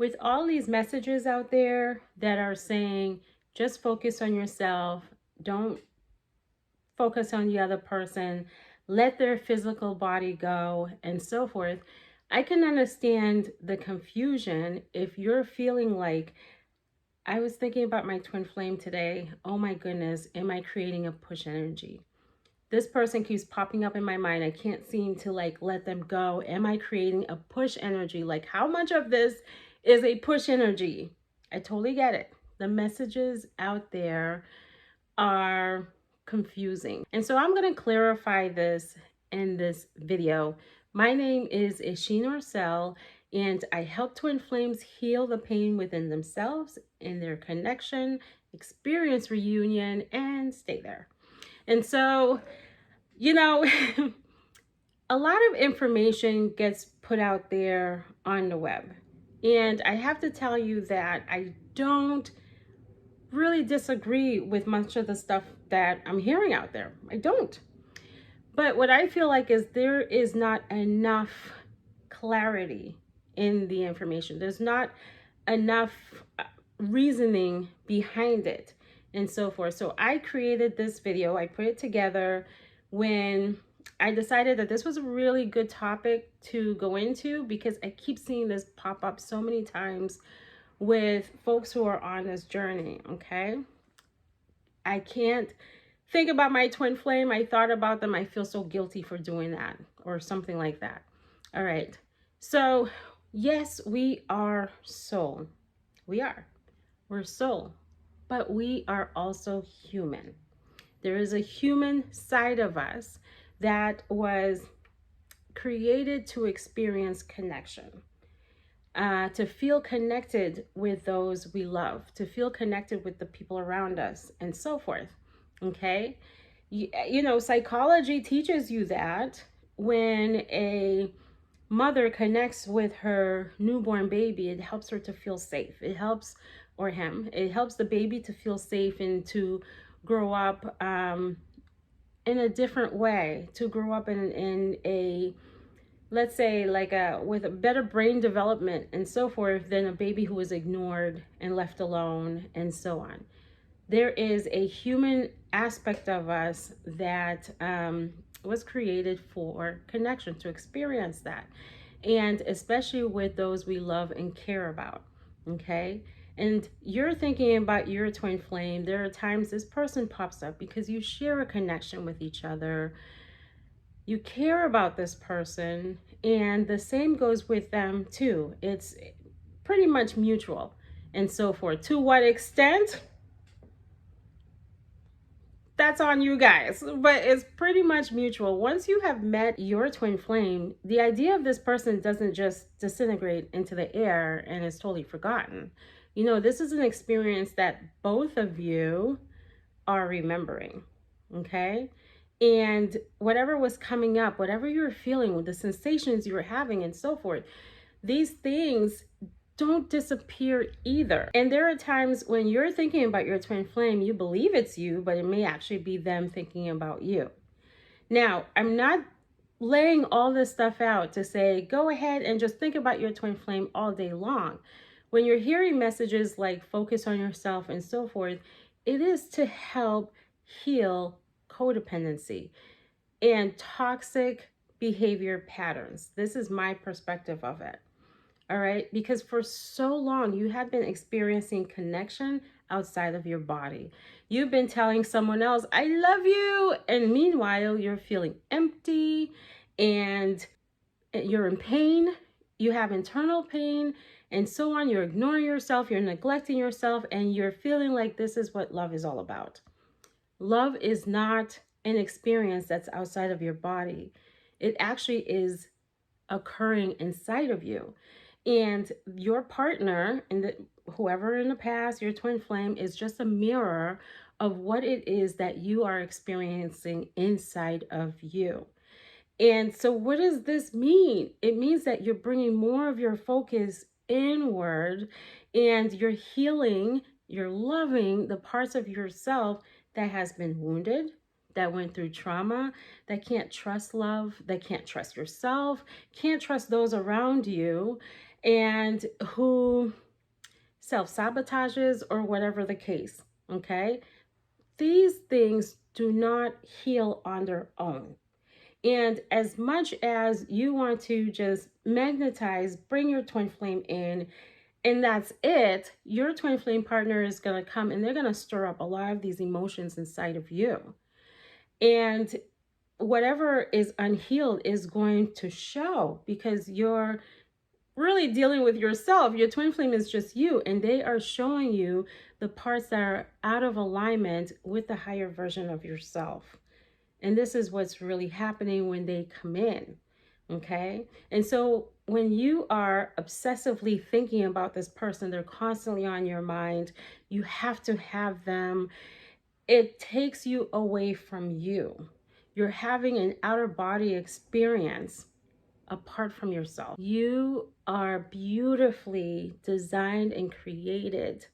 with all these messages out there that are saying, just focus on yourself, don't focus on the other person, let their physical body go, and so forth, I can understand the confusion if you're feeling like, I was thinking about my twin flame today. Oh my goodness, am I creating a push energy? This person keeps popping up in my mind. I can't seem to let them go. Am I creating a push energy? Like, how much of this is a push energy? I totally get it. The messages out there are confusing. And so I'm going to clarify this in this video. My name is 𝐏𝐫𝐞𝐩𝐚, and I help twin flames heal the pain within themselves, in their connection, experience reunion, and stay there. And so, you know, a lot of information gets put out there on the web. And I have to tell you that I don't really disagree with much of the stuff that I'm hearing out there. I don't. But what I feel like is there is not enough clarity in the information. There's not enough reasoning behind it and so forth. So I created this video. I put it together when I decided that this was a really good topic to go into, because I keep seeing this pop up so many times with folks who are on this journey. Okay, I can't think about my twin flame. I thought about them. I feel so guilty for doing that, or something like that. All right. So yes, we are soul. We're soul, but we are also human. There is a human side of us that was created to experience connection, to feel connected with those we love, to feel connected with the people around us, and so forth. Okay, you know, psychology teaches you that when a mother connects with her newborn baby, it helps her to feel safe. It helps, or him, it helps the baby to feel safe and to grow up in a different way, to grow up in a, let's say, with a better brain development and so forth than a baby who was ignored and left alone and so on. There is a human aspect of us that was created for connection, to experience that, and especially with those we love and care about. Okay, and you're thinking about your twin flame. There are times this person pops up because you share a connection with each other. You care about this person, and the same goes with them too. It's pretty much mutual and so forth. To what extent? That's on you guys, but it's pretty much mutual. Once you have met your twin flame, the idea of this person doesn't just disintegrate into the air and is totally forgotten. You know, this is an experience that both of you are remembering, okay? And whatever was coming up, whatever you were feeling, with the sensations you were having and so forth, these things don't disappear either. And there are times when you're thinking about your twin flame, you believe it's you, but it may actually be them thinking about you. Now, I'm not laying all this stuff out to say, go ahead and just think about your twin flame all day long. When you're hearing messages like focus on yourself and so forth, it is to help heal codependency and toxic behavior patterns. This is my perspective of it. All right, because for so long you have been experiencing connection outside of your body. You've been telling someone else, I love you, and meanwhile you're feeling empty and you're in pain. You have internal pain and so on. You're ignoring yourself, you're neglecting yourself, and you're feeling like this is what love is all about. Love is not an experience that's outside of your body. It actually is occurring inside of you. And your partner, and whoever in the past, your twin flame, is just a mirror of what it is that you are experiencing inside of you. And so what does this mean? It means that you're bringing more of your focus inward, and you're healing, you're loving the parts of yourself that has been wounded, that went through trauma, that can't trust love, that can't trust yourself, can't trust those around you. and who self-sabotages or whatever the case, okay? These things do not heal on their own. And as much as you want to just magnetize, bring your twin flame in, and that's it, your twin flame partner is going to come and they're going to stir up a lot of these emotions inside of you. And whatever is unhealed is going to show, because you're really dealing with yourself. Your twin flame is just you, and they are showing you the parts that are out of alignment with the higher version of yourself. And this is what's really happening when they come in, okay? And so when you are obsessively thinking about this person, they're constantly on your mind, you have to have them. It takes you away from you. You're having an outer body experience apart from yourself. You are beautifully designed and created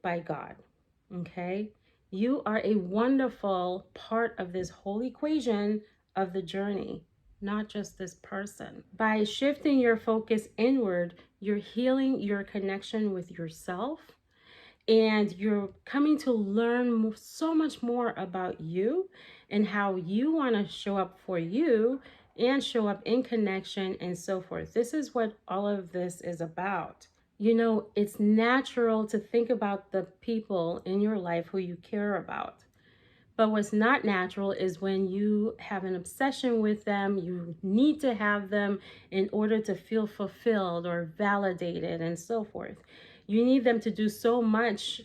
by God, okay? You are a wonderful part of this whole equation of the journey, not just this person. By shifting your focus inward, you're healing your connection with yourself, and you're coming to learn so much more about you and how you want to show up for you and show up in connection and so forth. This is what all of this is about. You know, it's natural to think about the people in your life who you care about. But what's not natural is when you have an obsession with them, you need to have them in order to feel fulfilled or validated and so forth. You need them to do so much,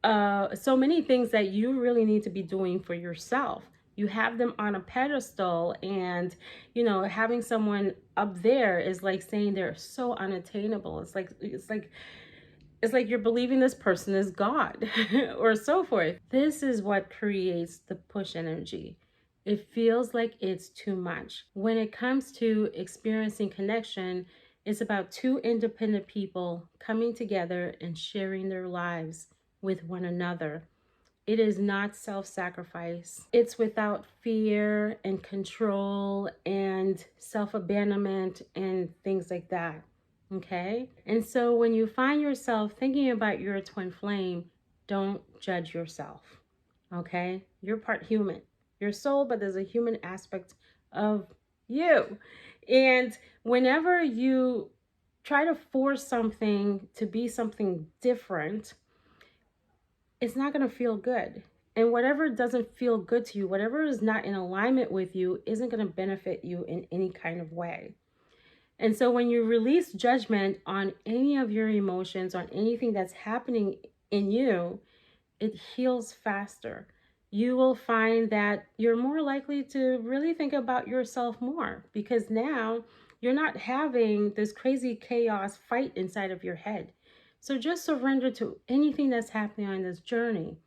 so many things that you really need to be doing for yourself. You have them on a pedestal, and, you know, having someone up there is like saying they're so unattainable. It's like you're believing this person is God or so forth. This is what creates the push energy. It feels like it's too much. When it comes to experiencing connection, it's about two independent people coming together and sharing their lives with one another. It is not self-sacrifice. It's without fear and control and self-abandonment and things like that. Okay? And so when you find yourself thinking about your twin flame, don't judge yourself. Okay? You're part human. You're soul, but there's a human aspect of you. And whenever you try to force something to be something different, it's not going to feel good. And whatever doesn't feel good to you, whatever is not in alignment with you, isn't going to benefit you in any kind of way. And so when you release judgment on any of your emotions, on anything that's happening in you, it heals faster. You will find that you're more likely to really think about yourself more, because now you're not having this crazy chaos fight inside of your head. So just surrender to anything that's happening on this journey.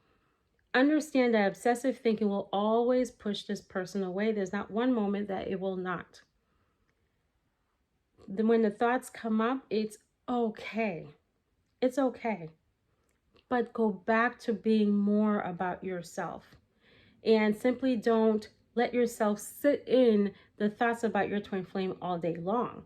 Understand that obsessive thinking will always push this person away. There's not one moment that it will not. When the thoughts come up, it's okay. It's okay. But go back to being more about yourself. And simply don't let yourself sit in the thoughts about your twin flame all day long.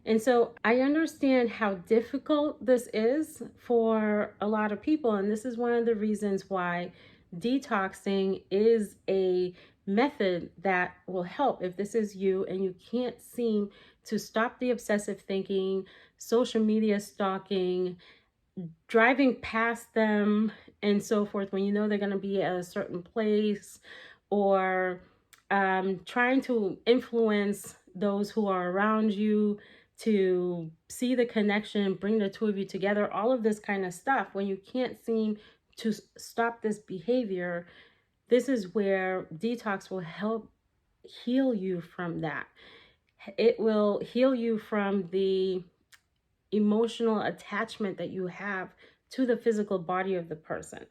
And so I understand how difficult this is for a lot of people. And this is one of the reasons why detoxing is a method that will help if this is you and you can't seem to stop the obsessive thinking, social media stalking, driving past them and so forth when you know they're going to be at a certain place, or trying to influence those who are around you to see the connection, bring the two of you together, all of this kind of stuff. When you can't seem to stop this behavior, this is where detox will help heal you from that. It will heal you from the emotional attachment that you have to the physical body of the person.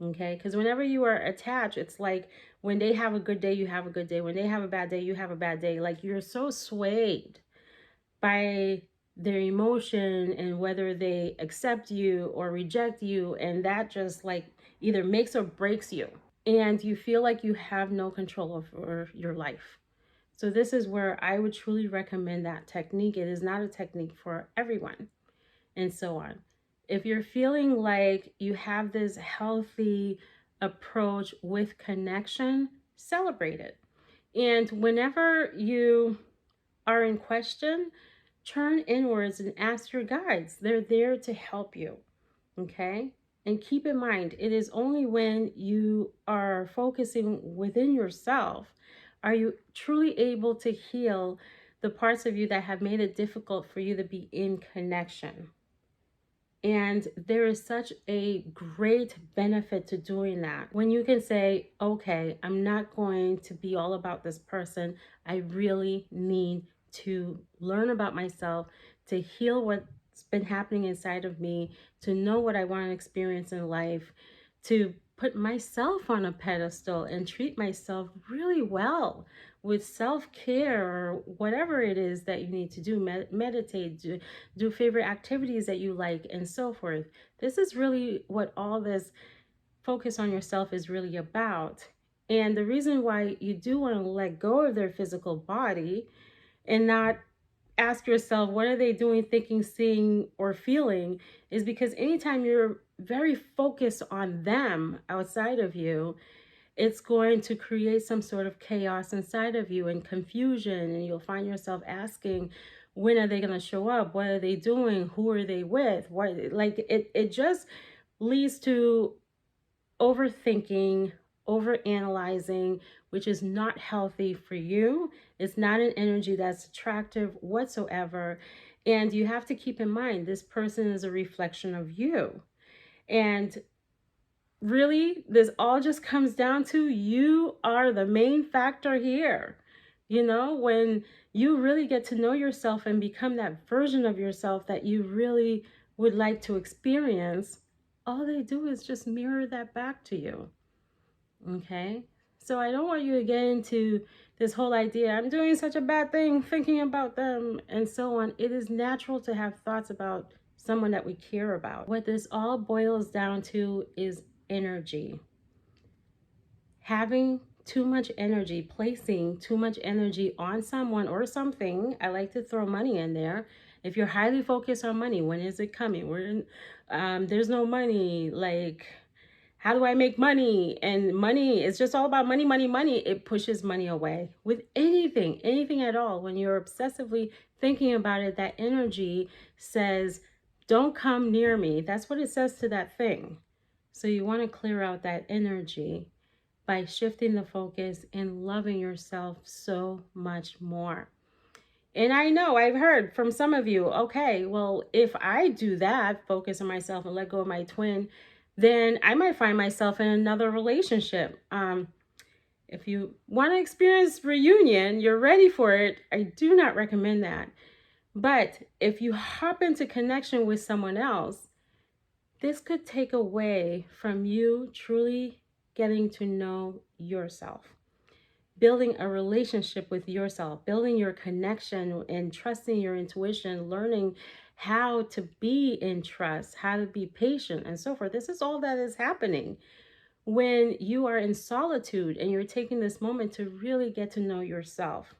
Okay, because whenever you are attached, it's like when they have a good day, you have a good day. When they have a bad day, you have a bad day. Like you're so swayed by their emotion and whether they accept you or reject you, and that just like either makes or breaks you, and you feel like you have no control over your life. So this is where I would truly recommend that technique. It is not a technique for everyone, and so on. If you're feeling like you have this healthy approach with connection, celebrate it. And whenever you are in question, turn inwards and ask your guides. They're there to help you, okay? And keep in mind, it is only when you are focusing within yourself are you truly able to heal the parts of you that have made it difficult for you to be in connection. And there is such a great benefit to doing that. When you can say, okay, I'm not going to be all about this person. I really need to learn about myself, to heal what's been happening inside of me, to know what I want to experience in life, to put myself on a pedestal and treat myself really well with self-care or whatever it is that you need to do. Meditate, do favorite activities that you like, and so forth. This is really what all this focus on yourself is really about. And the reason why you do want to let go of their physical body and not ask yourself, what are they doing, thinking, seeing, or feeling, is because anytime you're very focused on them outside of you, it's going to create some sort of chaos inside of you and confusion. And you'll find yourself asking, when are they going to show up? What are they doing? Who are they with? What, like it just leads to overthinking, overanalyzing, which is not healthy for you. It's not an energy that's attractive whatsoever. And you have to keep in mind, this person is a reflection of you. And really, this all just comes down to you are the main factor here. You know, when you really get to know yourself and become that version of yourself that you really would like to experience, all they do is just mirror that back to you. Okay? So I don't want you to get into this whole idea, I'm doing such a bad thing, thinking about them, and so on. It is natural to have thoughts about someone that we care about. What this all boils down to is energy. Having too much energy, placing too much energy on someone or something. I like to throw money in there. If you're highly focused on money, when is it coming? There's no money. Like, how do I make money? And money is just all about money, money, money. It pushes money away. With anything at all, when you're obsessively thinking about it, that energy says, don't come near me. That's what it says to that thing. So you want to clear out that energy by shifting the focus and loving yourself so much more. And I know I've heard from some of you, okay, well, if I do that, focus on myself and let go of my twin, then I might find myself in another relationship. If you want to experience reunion, you're ready for it, I do not recommend that. But if you hop into connection with someone else, this could take away from you truly getting to know yourself, building a relationship with yourself, building your connection and trusting your intuition, learning how to be in trust, how to be patient, and so forth. This is all that is happening when you are in solitude and you're taking this moment to really get to know yourself.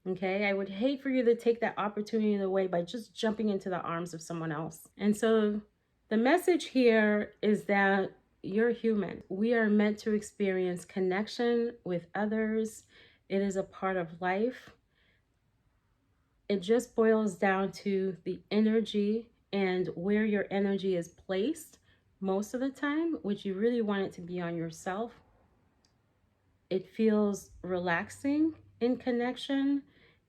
Okay, I would hate for you to take that opportunity away by just jumping into the arms of someone else. And so the message here is that you're human. We are meant to experience connection with others. It is a part of life. It just boils down to the energy and where your energy is placed most of the time, which you really want it to be on yourself. It feels relaxing in connection.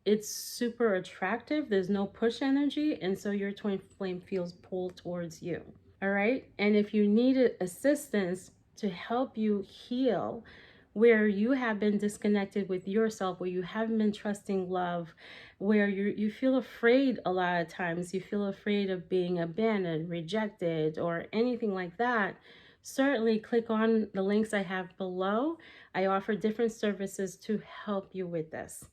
It's super attractive. There's no push energy. And so your twin flame feels pulled towards you. All right. And if you need assistance to help you heal where you have been disconnected with yourself, where you haven't been trusting love, where you feel afraid a lot of times, you feel afraid of being abandoned, rejected, or anything like that, certainly click on the links I have below. I offer different services to help you with this.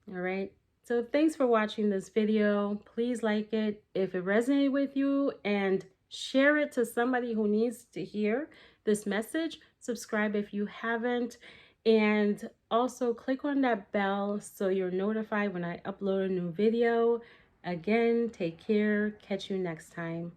All right. So thanks for watching this video. Please like it if it resonated with you, and share it to somebody who needs to hear this message. Subscribe if you haven't. And also click on that bell so you're notified when I upload a new video. Again, take care. Catch you next time.